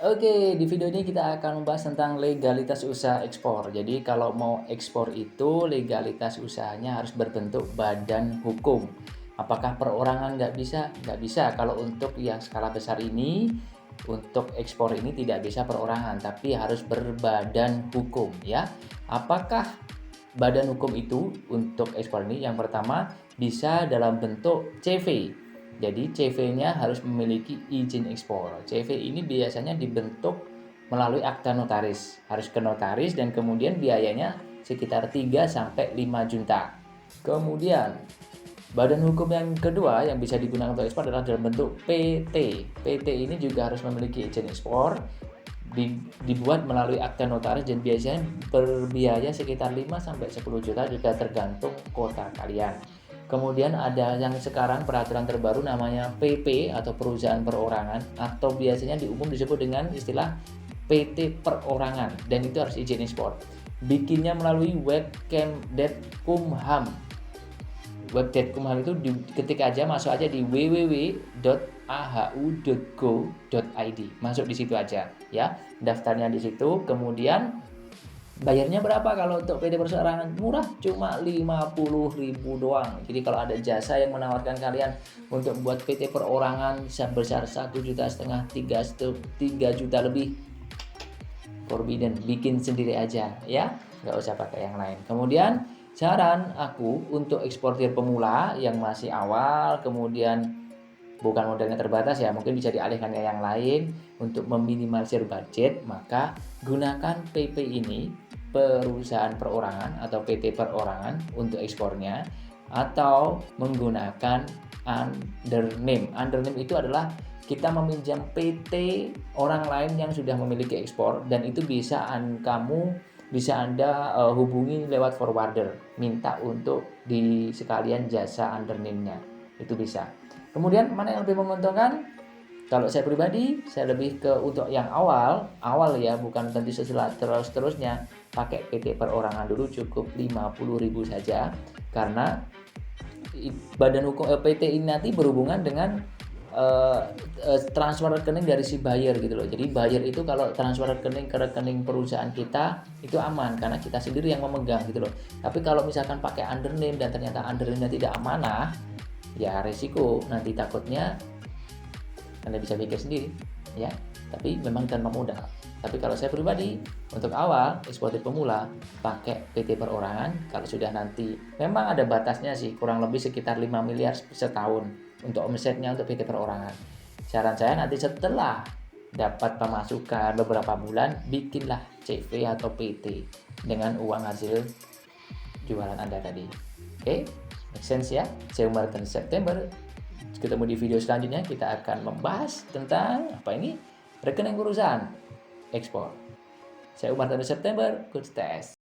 Oke, di video ini kita akan membahas tentang legalitas usaha ekspor. Jadi kalau mau ekspor itu legalitas usahanya harus berbentuk badan hukum. Apakah perorangan nggak bisa? Nggak bisa. Kalau untuk yang skala besar ini, untuk ekspor ini tidak bisa perorangan, tapi harus berbadan hukum ya. Apakah badan hukum itu untuk ekspor ini? Yang pertama bisa dalam bentuk CV. Jadi CV-nya harus memiliki izin ekspor. CV ini biasanya dibentuk melalui akta notaris. Harus ke notaris dan kemudian biayanya sekitar 3 sampai 5 juta. Kemudian badan hukum yang kedua yang bisa digunakan untuk ekspor adalah dalam bentuk PT. PT ini juga harus memiliki izin ekspor, dibuat melalui akta notaris dan biasanya berbiaya sekitar 5 sampai 10 juta juga tergantung kota kalian. Kemudian ada yang sekarang peraturan terbaru namanya PP atau perusahaan perorangan, atau biasanya di umum disebut dengan istilah PT perorangan, dan itu harus izin ekspor. Bikinnya melalui webcam.kumham. Web.kumham itu ketik aja, masuk aja di www.ahu.go.id. Masuk di situ aja ya. Daftarnya di situ, kemudian bayarnya berapa kalau untuk PT perseorangan? Murah, cuma 50.000 doang. Jadi kalau ada jasa yang menawarkan kalian untuk buat PT perorangan sebesar 1,5 juta, 3 juta lebih, forbidden, bikin sendiri aja ya, nggak usah pakai yang lain. Kemudian saran aku untuk eksportir pemula yang masih awal, kemudian bukan modalnya terbatas ya, mungkin bisa dialihkan ke yang lain untuk meminimalisir budget, maka gunakan PP ini, perusahaan perorangan atau PT perorangan untuk ekspornya, atau menggunakan undername. Undername itu adalah kita meminjam PT orang lain yang sudah memiliki ekspor, dan itu bisa Anda hubungi lewat forwarder, minta untuk di sekalian jasa undername-nya, itu bisa. Kemudian mana yang lebih menguntungkan? Kalau saya pribadi, saya lebih ke untuk yang awal ya, bukan tentu setelah terusnya pakai PT perorangan dulu, cukup 50.000 saja, karena badan hukum PT ini nanti berhubungan dengan transfer rekening dari si buyer gitu loh. Jadi buyer itu kalau transfer rekening ke rekening perusahaan kita itu aman karena kita sendiri yang memegang gitu loh. Tapi kalau misalkan pakai undername dan ternyata undername-nya tidak amanah, ya resiko nanti takutnya Anda bisa pikir sendiri ya. Tapi memang tanpa modal. Tapi kalau saya pribadi untuk awal eksportir pemula pakai PT perorangan. Kalau sudah nanti memang ada batasnya sih, kurang lebih sekitar 5 miliar setahun untuk omsetnya untuk PT perorangan. Saran saya nanti setelah dapat pemasukan beberapa bulan, bikinlah CV atau PT dengan uang hasil jualan Anda tadi. Oke, make sense ya? Saya Umar September. Ketemu di video selanjutnya, kita akan membahas tentang apa ini? Rekening perusahaan ekspor. Saya Umar September, good test.